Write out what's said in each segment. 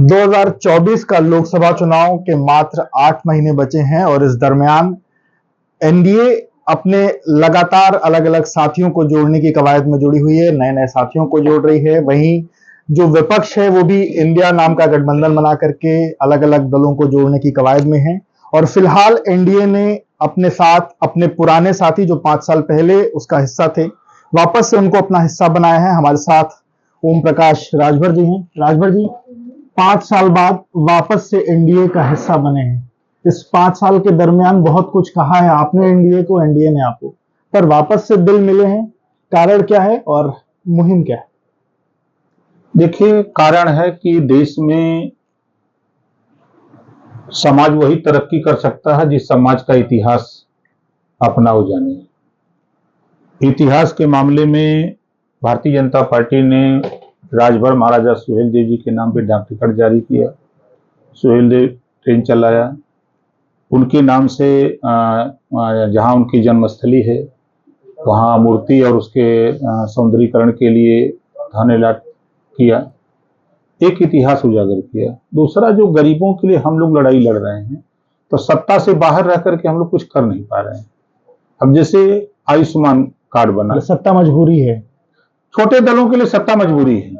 2024 का लोकसभा चुनाव के मात्र 8 महीने बचे हैं और इस दरमियान एनडीए अपने लगातार अलग अलग साथियों को जोड़ने की कवायद में जुड़ी हुई है, नए नए साथियों को जोड़ रही है। वहीं जो विपक्ष है वो भी इंडिया नाम का गठबंधन बना करके अलग अलग दलों को जोड़ने की कवायद में है। और फिलहाल एनडीए ने अपने साथ अपने पुराने साथी जो 5 साल पहले उसका हिस्सा थे, वापस से उनको अपना हिस्सा बनाया है। हमारे साथ ओम प्रकाश राजभर जी हैं। राजभर जी, 5 साल बाद वापस से एनडीए का हिस्सा बने हैं। इस 5 साल के दरमियान बहुत कुछ कहा है आपने एनडीए को, एनडीए ने आपको, पर वापस से दिल मिले हैं। कारण क्या है और मुहिम क्या है? देखिए, कारण है कि देश में समाज वही तरक्की कर सकता है जिस समाज का इतिहास अपना हो जाने। इतिहास के मामले में भारतीय जनता पार्टी ने राजभर महाराजा सुहेलदेव जी के नाम पे डाक टिकट जारी किया, सुहेलदेव ट्रेन चलाया, उनके नाम से जहां उनकी जन्मस्थली है वहां मूर्ति और उसके सौंदर्यीकरण के लिए धन अलॉट किया, एक इतिहास उजागर किया। दूसरा, जो गरीबों के लिए हम लोग लड़ाई लड़ रहे हैं, तो सत्ता से बाहर रह करके हम लोग कुछ कर नहीं पा रहे हैं। अब जैसे आयुष्मान कार्ड बना, सत्ता मजबूरी है, छोटे दलों के लिए सत्ता मजबूरी है,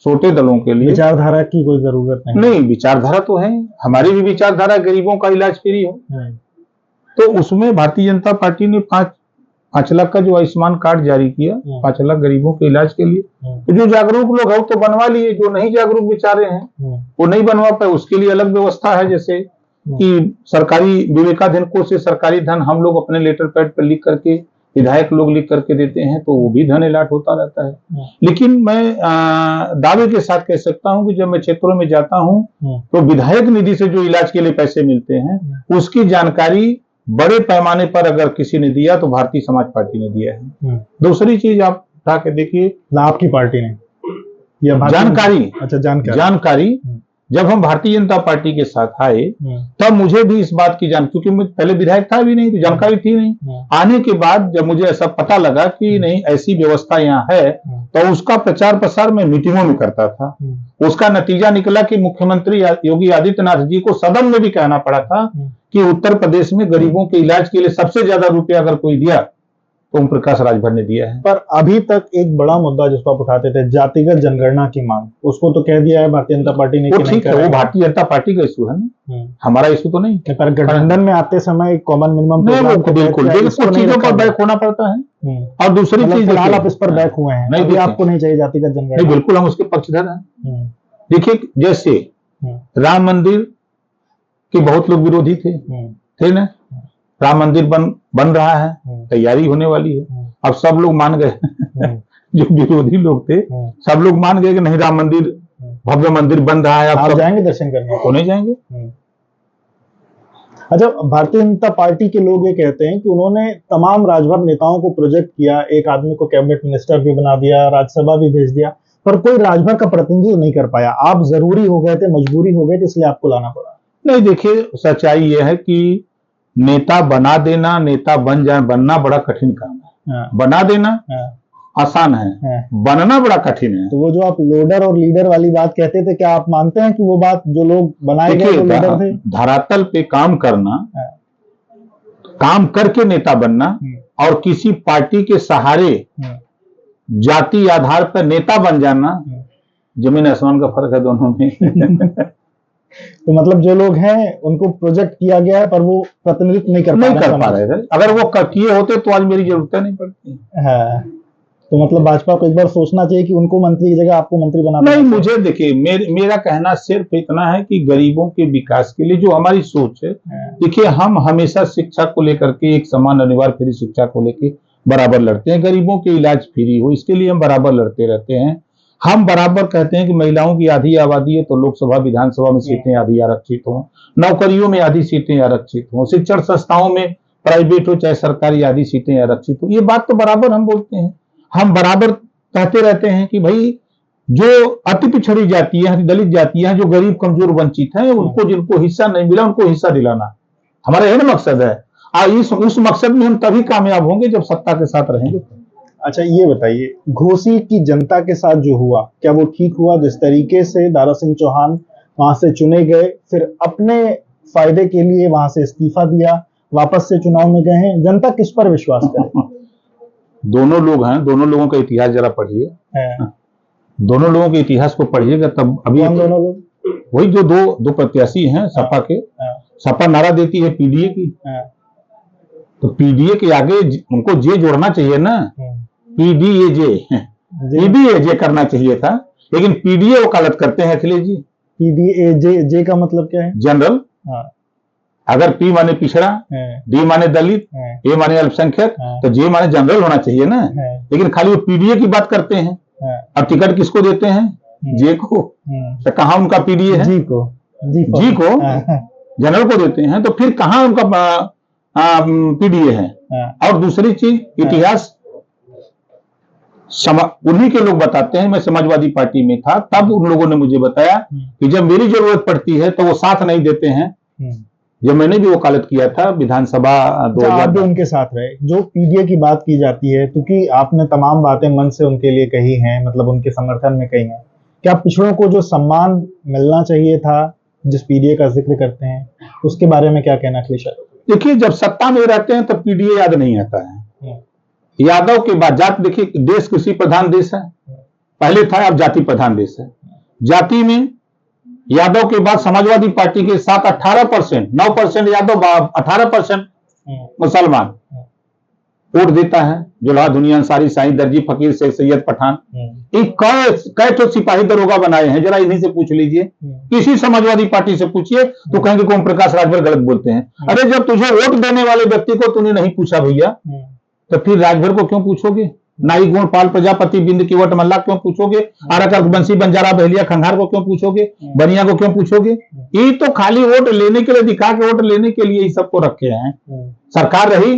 छोटे दलों के लिए विचारधारा की कोई जरूरत नहीं। विचारधारा तो है, हमारी भी विचारधारा गरीबों का इलाज फ्री हो, तो उसमें भारतीय जनता पार्टी ने 5 लाख का जो आयुष्मान कार्ड जारी किया, 5 लाख गरीबों के इलाज के लिए। तो जो जागरूक लोग हैं तो बनवा लिए, जो नहीं जागरूक बेचारे हैं वो नहीं बनवा पाए, उसके लिए अलग व्यवस्था है। जैसे कि सरकारी विवेकाधीन कोष से सरकारी धन हम लोग अपने लेटर पैड पर लिख करके, विधायक लोग लिख करके देते हैं, तो वो भी धन अलॉट होता रहता है। लेकिन मैं दावे के साथ कह सकता हूं कि जब मैं क्षेत्रों में जाता हूं तो विधायक निधि से जो इलाज के लिए पैसे मिलते हैं उसकी जानकारी बड़े पैमाने पर अगर किसी ने दिया तो भारतीय समाज पार्टी ने दिया है। दूसरी चीज आप उठा के देखिए, आपकी पार्टी ने या जानकारी, अच्छा जानकारी जब हम भारतीय जनता पार्टी के साथ आए तब मुझे भी इस बात की क्योंकि मैं पहले विधायक था भी नहीं, तो जानकारी थी नहीं। आने के बाद जब मुझे ऐसा पता लगा कि नहीं ऐसी व्यवस्था यहाँ है, तो उसका प्रचार प्रसार मैं मीटिंगों में करता था। उसका नतीजा निकला कि मुख्यमंत्री योगी आदित्यनाथ जी को सदन में भी कहना पड़ा था कि उत्तर प्रदेश में गरीबों के इलाज के लिए सबसे ज्यादा रुपया अगर कोई दिया तो ओम प्रकाश राजभर ने दिया है। पर अभी तक एक बड़ा मुद्दा जिसको आप उठाते थे, जातिगत जनगणना की मांग, उसको तो कह दिया है भारतीय जनता पार्टी ने। ठीक है, वो भारतीय जनता पार्टी का इशू है ना, हमारा इशू तो नहीं। पर गठबंधन में आते समय कॉमन मिनिमम बिल्कुल चीजों पर बैक होना पड़ता है। और दूसरी चीज, फिलहाल आप इस पर बैक हुए हैं, नहीं आपको नहीं चाहिए जातिगत जनगणना? बिल्कुल हम उसके पक्षधर हैं। देखिए, जैसे राम मंदिर के बहुत लोग विरोधी थे ना, राम मंदिर बन रहा है, तैयारी होने वाली है, अब सब लोग मान गए जो विरोधी लोग थे सब लोग मान गए कि नहीं, राम मंदिर भव्य मंदिर बन रहा है। आप जाएंगे दर्शन करने? तो नहीं जाएंगे। अच्छा, भारतीय जनता पार्टी के लोग ये कहते हैं कि उन्होंने तमाम राजभर नेताओं को प्रोजेक्ट किया, एक आदमी को कैबिनेट मिनिस्टर भी बना दिया, राज्यसभा भी भेज दिया, पर कोई राजभर का प्रतिनिधित्व नहीं कर पाया। आप जरूरी हो गए थे, मजबूरी हो गई थी, इसलिए आपको लाना पड़ा? नहीं, देखिए, सच्चाई यह है कि नेता बना देना, नेता बनना बड़ा कठिन काम है। बना देना आसान है, बनना बड़ा कठिन है। तो वो जो आप लोडर और लीडर वाली बात कहते थे, क्या आप मानते हैं कि वो बात जो लोग बनाए गए वो लीडर थे? धरातल पे काम करना, काम करके नेता बनना और किसी पार्टी के सहारे जाति आधार पर नेता बन जाना, जमीन आसमान का फर्क है दोनों में। तो मतलब जो लोग हैं उनको प्रोजेक्ट किया गया है पर वो प्रतिनिधित्व नहीं कर पा रहे थे। अगर वो किए होते तो आज मेरी जरूरत नहीं पड़ती। हाँ, तो मतलब भाजपा को एक बार सोचना चाहिए कि उनको मंत्री की जगह आपको मंत्री बना। नहीं, मुझे देखिए, मेरा कहना सिर्फ इतना है कि गरीबों के विकास के लिए जो हमारी सोच है, देखिए, हम हमेशा शिक्षा को लेकर के, एक समान अनिवार्य फ्री शिक्षा को लेकर बराबर लड़ते हैं। गरीबों के इलाज फ्री हो इसके लिए हम बराबर लड़ते रहते हैं। हम बराबर कहते हैं कि महिलाओं की आधी आबादी है तो लोकसभा विधानसभा में सीटें आधी आरक्षित हों, नौकरियों में आधी सीटें आरक्षित हों, शिक्षण संस्थाओं में प्राइवेट हो चाहे सरकारी आधी सीटें आरक्षित हो। ये बात तो बराबर हम बोलते हैं। हम बराबर कहते रहते हैं कि भाई जो अति पिछड़ी जाति है, दलित जाति है, जो गरीब कमजोर वंचित है, उनको जिनको हिस्सा नहीं मिला उनको हिस्सा दिलाना हमारा यही मकसद है। उस मकसद में हम तभी कामयाब होंगे जब सत्ता के साथ रहेंगे। अच्छा ये बताइए, घोसी की जनता के साथ जो हुआ, क्या वो ठीक हुआ? जिस तरीके से दारा सिंह चौहान वहां से चुने गए, फिर अपने फायदे के लिए वहां से इस्तीफा दिया, वापस से चुनाव में गए हैं, जनता किस पर विश्वास करे? दोनों लोग हैं, दोनों लोगों का इतिहास जरा पढ़िए, दोनों लोगों के इतिहास को पढ़िएगा तब। अभी दोनों लोग वही जो दो प्रत्याशी हैं सपा के, सपा नारा देती है पीडीए की, तो पीडीए के आगे उनको जे जोड़ना चाहिए ना, पीडीए करना चाहिए था, लेकिन पीडीए वकालत करते हैं अखिलेश जी। पीडीए जे का मतलब क्या है? जनरल। अगर पी माने पिछड़ा, डी माने दलित, ए माने अल्पसंख्यक, तो जे माने जनरल होना चाहिए ना, लेकिन खाली वो पीडीए की बात करते हैं। अब टिकट किसको देते हैं? जे को। तो कहाँ उनका पीडीए है? जी को जनरल को देते हैं, तो फिर कहाँ उनका पीडीए है? और दूसरी चीज, इतिहास उन्हीं के लोग बताते हैं। मैं समाजवादी पार्टी में था, तब उन लोगों ने मुझे बताया कि जब मेरी जरूरत पड़ती है तो वो साथ नहीं देते हैं। जब मैंने भी वकालत किया था विधानसभा 2000, आप भी उनके साथ रहे। जो पीडीए की बात की जाती है, क्योंकि आपने तमाम बातें मन से उनके लिए कही हैं, मतलब उनके समर्थन में कही हैं, क्या पिछड़ों को जो सम्मान मिलना चाहिए था, जिस पीडीए का जिक्र करते हैं, उसके बारे में क्या कहना अखिलेश? देखिए, जब सत्ता में रहते हैं तो पीडीए याद नहीं आता है। यादव के बाद जाति, देखिए देश कृषि प्रधान देश है, पहले था, अब जाति प्रधान देश है। जाति में यादव के बाद समाजवादी पार्टी के साथ 18%, 9% यादव, 18% मुसलमान वोट देता है। जुल्हा दुनिया अंसारी, साईं दर्जी, फकीर शेख सैयद पठान, कई तो सिपाही दरोगा बनाए हैं, जरा इन्हीं से पूछ लीजिए, किसी समाजवादी पार्टी से पूछिए तो कहेंगे कि ओम प्रकाश राजभर गलत बोलते हैं। अरे जब तुझे वोट देने वाले व्यक्ति को तूने नहीं पूछा भैया, तो फिर राजभर को क्यों पूछोगे? नाई गुण पाल प्रजापति बिंद किवट मल्ला क्यों पूछोगे? आरकर बंसी बंजारा बहलिया खंघार को क्यों पूछोगे? बनिया को क्यों पूछोगे? ये तो खाली वोट लेने के लिए, दिखा के वोट लेने के लिए ही सबको रखे हैं। सरकार रही,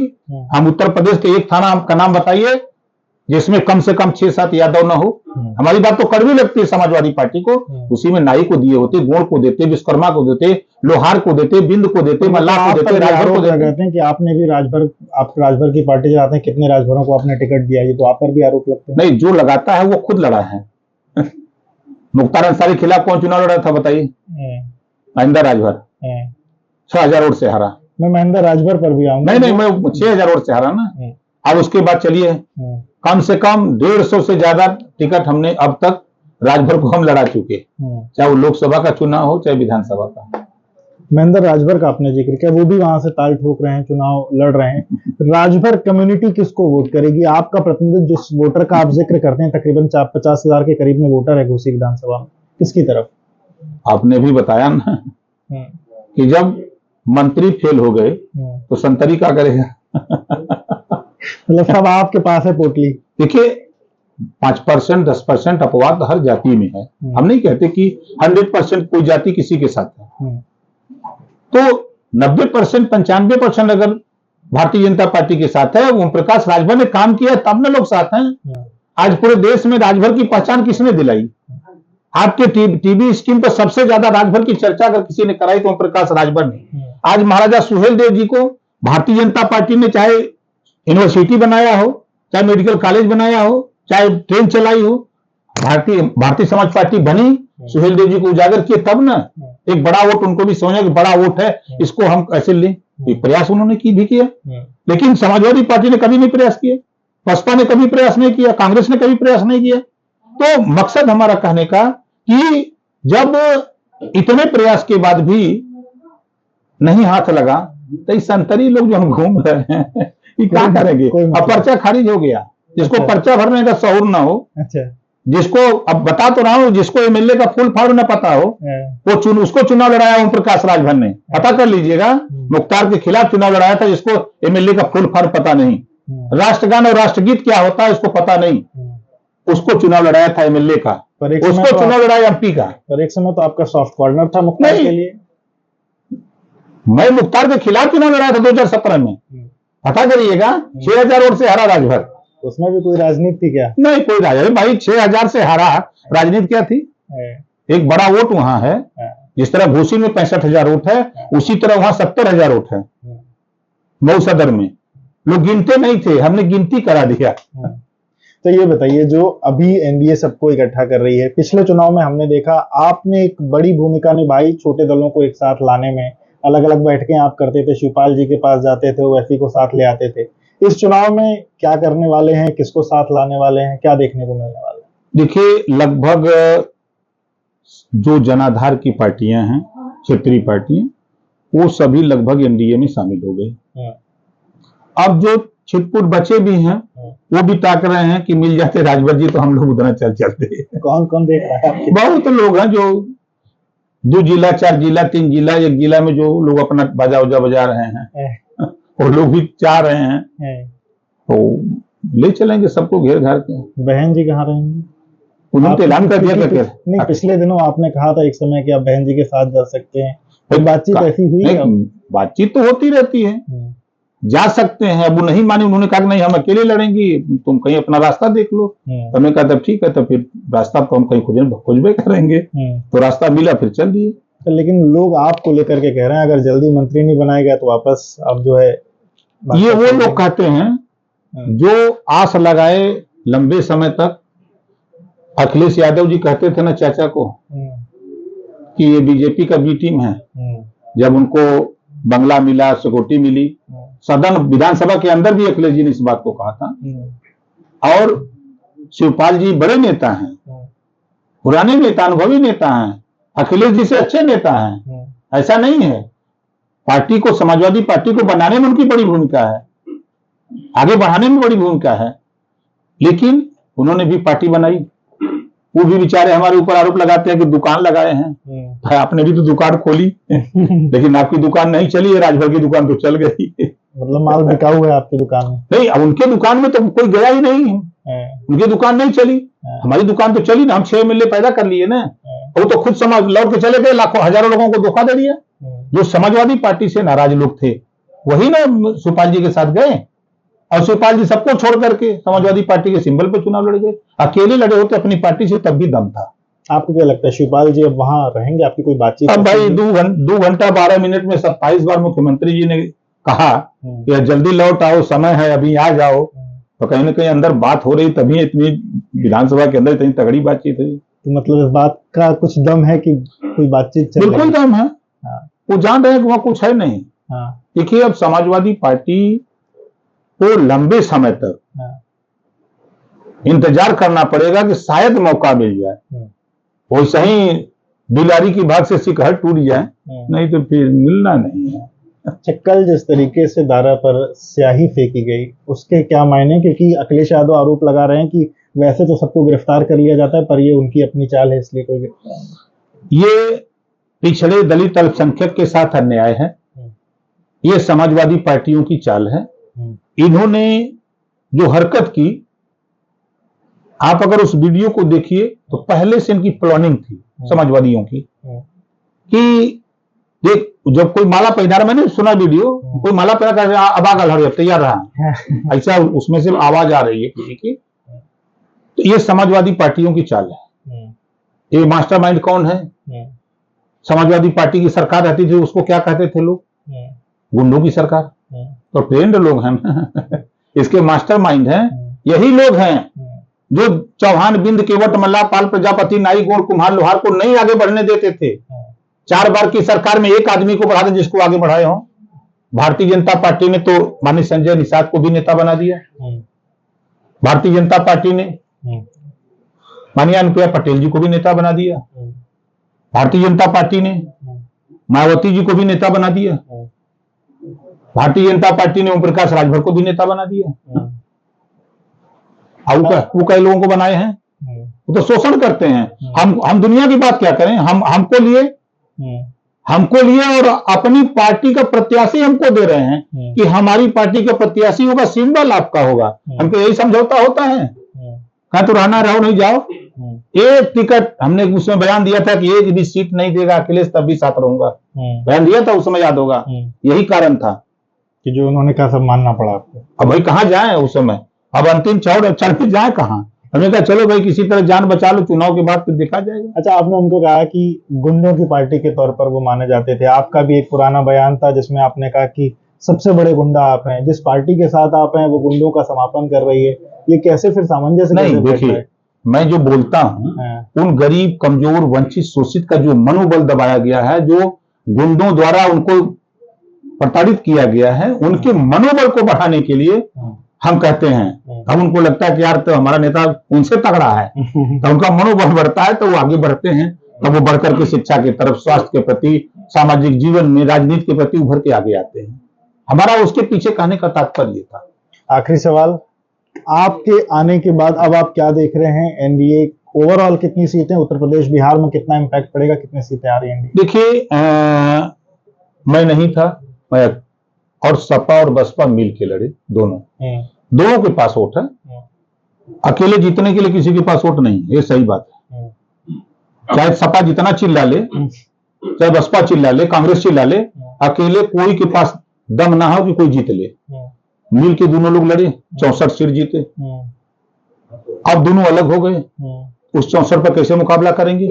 हम उत्तर प्रदेश के एक थाना का नाम बताइए जिसमें कम से कम 6-7 यादव न हो। हमारी बात तो कड़वी लगती है समाजवादी पार्टी को, उसी में नाई को दिए होते, गोड़ को देते, विश्वकर्मा को देते, लोहार को देते, बिंद को देते, मल्ला को देते, राजभर को देते। कहते हैं कि आपने भी आप राजभर की पार्टी चलाते हैं, कितने राजभरों को आपने टिकट दिया, ये तो आप पर भी आरोप लगते हैं। नहीं, जो लगाता है वो खुद लड़ा है। मुख्तार अंसारी खिलाफ कौन चुनाव लड़ा था बताइए? महेंद्र राजभर 6000 वोट से हारा। मैं महेंद्र राजभर पर भी आऊंगा। नहीं, मैं 6000 वोट से हारा ना। अब उसके बाद चलिए, कम से कम 150 से ज्यादा टिकट हमने अब तक राजभर को हम लड़ा चुके, चाहे वो लोकसभा का चुनाव हो चाहे विधानसभा का। महेंद्र राजभर का आपने जिक्र किया, वो भी वहां से ताल ठोक रहे हैं, चुनाव लड़ रहे हैं। राजभर कम्युनिटी किसको वोट करेगी? आपका प्रतिनिधित्व जिस वोटर का आप जिक्र करते हैं, तकरीबन 50,000 के करीब में वोटर है घोसी विधानसभा में, किसकी तरफ? आपने भी बताया ना कि जब मंत्री फेल हो गए तो संतरी क्या करेगा? मतलब सब आपके पास है पोटली। देखिए, 5%, 10% अपवाद हर जाति में है। हम नहीं कहते कि 100% कोई जाति किसी के साथ है। तो 90%, 95% अगर भारतीय जनता पार्टी के साथ है, ओम प्रकाश राजभर ने काम किया तब ना लोग साथ हैं। आज पूरे देश में राजभर की पहचान किसने दिलाई? आपके टीवी स्क्रीन पर सबसे ज्यादा राजभर की चर्चा अगर किसी ने कराई तो ओम प्रकाश राजभर ने। आज महाराजा सुहेलदेव जी को भारतीय जनता पार्टी ने चाहे यूनिवर्सिटी बनाया हो, चाहे मेडिकल कॉलेज बनाया हो, चाहे ट्रेन चलाई हो, भारतीय समाज पार्टी बनी, सुहेलदेव जी को उजागर किए तब ना। एक बड़ा वोट उनको भी समझा कि बड़ा वोट है, इसको हम कैसे लें। प्रयास उन्होंने भी किया, लेकिन समाजवादी पार्टी ने कभी नहीं प्रयास किया, बसपा ने कभी प्रयास नहीं किया, कांग्रेस ने कभी प्रयास नहीं किया। तो मकसद हमारा कहने का कि जब इतने प्रयास के बाद भी नहीं हाथ लगा, तो इस संतरी लोग जो हम घूम रहे हैं ये क्या करेंगे? अब पर्चा खारिज हो गया, जिसको पर्चा भरने का शऊर ना हो, जिसको अब बता तो रहा हूं, जिसको एमएलए का फुल फॉर्म न पता हो, वो उसको चुनाव लड़ाया ओम प्रकाश राजभर ने। पता कर लीजिएगा, मुख्तार के खिलाफ चुनाव लड़ाया था जिसको एमएलए का फुल फॉर्म पता नहीं, राष्ट्रगान और राष्ट्रगीत क्या होता है उसको पता नहीं, उसको चुनाव लड़ाया था एमएलए का, उसको चुनाव लड़ाया एमपी का। पर एक समय तो आपका सॉफ्ट कॉर्नर था मुख्तार के लिए। मैं मुख्तार के खिलाफ चुनाव लड़ाया था 2017 में, पता करिएगा। 6000 वोट से हारा राजभर। उसमें भी कोई राजनीति थी क्या? नहीं, कोई राजनीति भाई, 6000 से हारा, राजनीति क्या थी? एक बड़ा वोट वहां है, जिस तरह घोसी में 65,000 वोट है, उसी तरह वहां 70,000 वोट है। मऊ सदर में लोग गिनते नहीं थे, हमने गिनती करा दिया। तो ये बताइए, जो अभी एनडीए सबको इकट्ठा कर रही है, पिछले चुनाव में हमने देखा आपने एक बड़ी भूमिका निभाई छोटे दलों को एक साथ लाने में। अलग अलग बैठकें आप करते थे, शिवपाल जी के पास जाते थे, ओवैसी को साथ ले आते थे। इस चुनाव में क्या करने वाले हैं, किसको साथ लाने वाले हैं, क्या देखने को मिलने वाला है? देखिए, लगभग जो जनाधार की पार्टियां हैं, क्षेत्रीय पार्टियां, वो सभी लगभग एनडीए में शामिल हो गई। अब जो छिटपुट बचे भी हैं, वो भी ताक रहे हैं कि मिल जाते राजभर जी तो हम लोग उधर चलते। कौन कौन देख रहा है आपके? बहुत लोग हैं जो 2 जिला, 4 जिला, 3 जिला, 1 जिला में जो लोग अपना बाजा उजा बजा रहे हैं, वो लोग भी चाह रहे हैं तो ले चलेंगे सबको घेर घार के। बहन जी कहाँ रहेंगी? उन्होंने तो ऐलान कर दिया करके। नहीं, पिछले दिनों आपने कहा था एक समय कि आप बहन जी के साथ जा सकते हैं, कोई बातचीत ऐसी हुई है? बातचीत तो होती रहती है, जा सकते हैं। अब वो नहीं माने, उन्होंने कहा कि नहीं हम अकेले लड़ेंगे, तुम कहीं अपना रास्ता देख लो। तो मैं कहा तब ठीक है, तो फिर रास्ता तो हम कहीं खोजबे करेंगे। तो रास्ता मिला, फिर चल दिए। तो लेकिन लोग आपको लेकर के कह रहे हैं अगर जल्दी मंत्री नहीं बनाया गया तो वापस अब जो है। ये वो लोग कहते हैं जो आस लगाए लंबे समय तक। अखिलेश यादव जी कहते थे ना चाचा को कि ये बीजेपी का बी टीम है। जब उनको बंगला मिला, सिक्योरिटी मिली, सदन विधानसभा के अंदर भी अखिलेश जी ने इस बात को कहा था। और शिवपाल जी बड़े नेता हैं, पुराने नेता, अनुभवी नेता हैं, अखिलेश जी से अच्छे नेता हैं, ऐसा नहीं है। पार्टी को, समाजवादी पार्टी को बनाने में उनकी बड़ी भूमिका है, आगे बढ़ाने में बड़ी भूमिका है। लेकिन उन्होंने भी पार्टी बनाई। वो भी बेचारे हमारे ऊपर आरोप लगाते हैं कि दुकान लगाए हैं। भाई आपने भी तो दुकान खोली लेकिन आपकी दुकान नहीं चली है, राजभर की दुकान तो चल गई। मतलब माल बिकाऊ है आपकी दुकान में? नहीं, अब उनके दुकान में तो कोई गया ही नहीं है, उनकी दुकान नहीं चली। हमारी दुकान तो चली ना, हम 6 एमएलए पैदा कर लिए ना। वो तो खुद समाज लौट के चले गए, लाखों हजारों लोगों को धोखा दे दिया। जो समाजवादी पार्टी से नाराज लोग थे वही ना शिवपाल जी के साथ गए, और शिवपाल जी सबको छोड़ करके समाजवादी पार्टी के सिंबल पे चुनाव लड़ गए। अकेले लड़े होते अपनी पार्टी से, तब भी दम था। आपको क्या लगता है शिवपाल जी अब वहां रहेंगे? आपकी कोई बातचीत? अब भाई 2 घंटा 12 मिनट में 27 बार मुख्यमंत्री जी ने कहा कि जल्दी लौट आओ, समय है, अभी आ जाओ। तो कहीं ना कहीं अंदर बात हो रही, तभी इतनी विधानसभा के अंदर इतनी तगड़ी बातचीत हुई। तो मतलब इस बात का कुछ दम है कि कोई बातचीत चल रही है? बिल्कुल दम है। वो जान रहे हैं कि वहां कुछ है नहीं। देखिए, अब समाजवादी पार्टी को लंबे समय तक इंतजार करना पड़ेगा कि शायद मौका मिल जाए। वैसे ही बिलारी की भाग से सिकहर टूट जाए, नहीं तो फिर मिलना नहीं है। अच्छा, कल जिस तरीके से दारा पर स्याही फेंकी गई उसके क्या मायने? क्योंकि अखिलेश यादव आरोप लगा रहे हैं कि वैसे तो सबको गिरफ्तार कर लिया जाता है, पर ये उनकी अपनी चाल है, इसलिए कोई ये पिछड़े दलित अल्पसंख्यक के साथ अन्याय है। ये समाजवादी पार्टियों की चाल है। इन्होंने जो हरकत की, आप अगर उस वीडियो को देखिए तो पहले से इनकी प्लानिंग थी समाजवादियों की कि देख, जब कोई माला पहना रहा, मैंने सुना वीडियो, कोई माला पहना कर अब आ गल तैयार रहा, ऐसा उसमें से आवाज आ रही है किसी की। तो ये समाजवादी पार्टियों की चाल है। ये मास्टरमाइंड कौन है? समाजवादी पार्टी की सरकार रहती थी, उसको क्या कहते थे लोग? गुंडों की सरकार। तो ट्रेंड लोग हैं इसके मास्टरमाइंड हैं। यही लोग हैं जो चौहान, बिंद, केवट, मल्ला, पाल, प्रजापति, नाई, गोड़, कुम्हार, लोहार को नहीं आगे बढ़ने देते थे। 4 बार की सरकार में एक आदमी को बढ़ा दे जिसको आगे बढ़ाए हो। भारतीय जनता पार्टी ने तो माननीय संजय निषाद को भी नेता बना दिया। भारतीय जनता पार्टी ने माननीय अनुप्रिया पटेल जी को भी नेता बना दिया। भारतीय जनता पार्टी ने मायावती जी को भी नेता बना दिया। भारतीय जनता पार्टी ने ओम प्रकाश राजभर को भी नेता बना दिया। वो कई लोगों को बनाए हैं। वो तो शोषण करते हैं। हम दुनिया की बात क्या करें? हमको लिए और अपनी पार्टी का प्रत्याशी हमको दे रहे हैं कि हमारी पार्टी का प्रत्याशी होगा, सिंबल आपका होगा। हमको यही समझौता होता है। कहा तो रहना रहो, नहीं जाओ। एक टिकट हमने उसमें बयान दिया था कि एक भी सीट नहीं देगा अखिलेश, तब भी साथ रहूंगा। बयान दिया था उस समय, याद होगा। यही कारण था कि जो उन्होंने कहा सब मानना पड़ा आपको। अब भाई कहाँ जाए उस समय? अब अंतिम चौड़ चढ़ के जाए कहाँ? हमने कहा चलो भाई किसी तरह जान बचा लो, चुनाव के बाद फिर देखा जाएगा। अच्छा, आपने उनको कहा कि गुंडों की पार्टी के तौर पर वो माने जाते थे। आपका भी एक पुराना बयान था जिसमें आपने कहा कि सबसे बड़े गुंडा आप हैं, जिस पार्टी के साथ आप हैं वो गुंडों का समापन कर रही है, ये कैसे फिर सामंजस्य नहीं, कैसे बैठ रहा देखिए है? मैं जो बोलता हूँ हाँ, उन गरीब, कमजोर, वंचित, शोषित का जो मनोबल दबाया गया है, जो गुंडों द्वारा उनको प्रताड़ित किया गया है, उनके मनोबल को बढ़ाने के लिए हम कहते हैं। अब उनको लगता है कि यार तो हमारा नेता उनसे तगड़ा है, तो उनका मनोबल बढ़ता है तो वो आगे बढ़ते हैं, तब वो बढ़कर के शिक्षा की तरफ, स्वास्थ्य के प्रति, सामाजिक जीवन में, राजनीति के प्रति उभर के आगे आते हैं। हमारा उसके पीछे कहने का तात्पर्य था। आखिरी सवाल, आपके आने के बाद अब आप क्या देख रहे हैं? एनडीए ओवरऑल कितनी सीटें, उत्तर प्रदेश बिहार में कितना इम्पैक्ट पड़ेगा, कितनी सीटें आ रही हैं एनडीए? देखिए मैं नहीं था, मैं और सपा और बसपा मिल के लड़े, दोनों के पास वोट है। अकेले जीतने के लिए किसी के पास वोट नहीं है, ये सही बात है। चाहे सपा जितना चिल्ला ले, चाहे बसपा चिल्ला ले, कांग्रेस चिल्ला ले, अकेले कोई के पास दम ना हो कि कोई जीत ले। मिल के दोनों लोग लड़े, 64 सीट जीते। अब दोनों अलग हो गए, उस 64 पर कैसे मुकाबला करेंगे?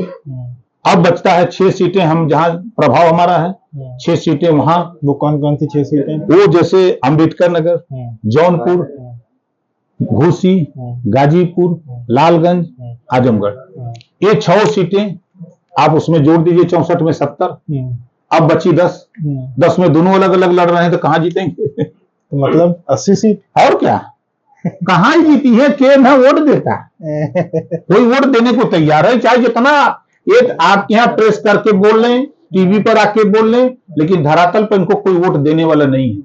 अब बचता है 6 सीटें, हम जहां प्रभाव हमारा है, 6 सीटें वहां। वो कौन कौन सी 6 सीटें? वो जैसे अंबेडकर नगर, जौनपुर, घोसी, गाजीपुर, लालगंज, आजमगढ़, ये 6 सीटें आप उसमें जोड़ दीजिए, 64 में 70, अब बची 10 में दोनों अलग अलग लड़ रहे हैं, तो कहां जीतेंगे? तो मतलब 80 सीट। और क्या, कहां ही जीती है? के ना वोट देता है, कोई वोट देने को तैयार है, चाहे जितना एक आपके यहाँ प्रेस करके बोल लें, टीवी पर आके बोल लें, लेकिन धरातल पर इनको कोई वोट देने वाला नहीं है।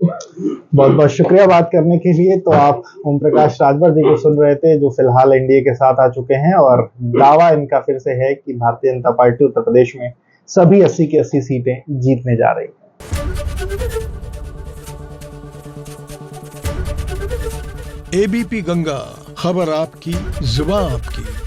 बहुत बहुत शुक्रिया बात करने के लिए। तो आप ओम प्रकाश राजभर जी को सुन रहे थे, जो फिलहाल एनडीए के साथ आ चुके हैं, और दावा इनका फिर से है कि भारतीय जनता पार्टी उत्तर प्रदेश में सभी 80 की 80 सीटें जीतने जा रही है। एबीपी गंगा, खबर आपकी, जुबान आपकी।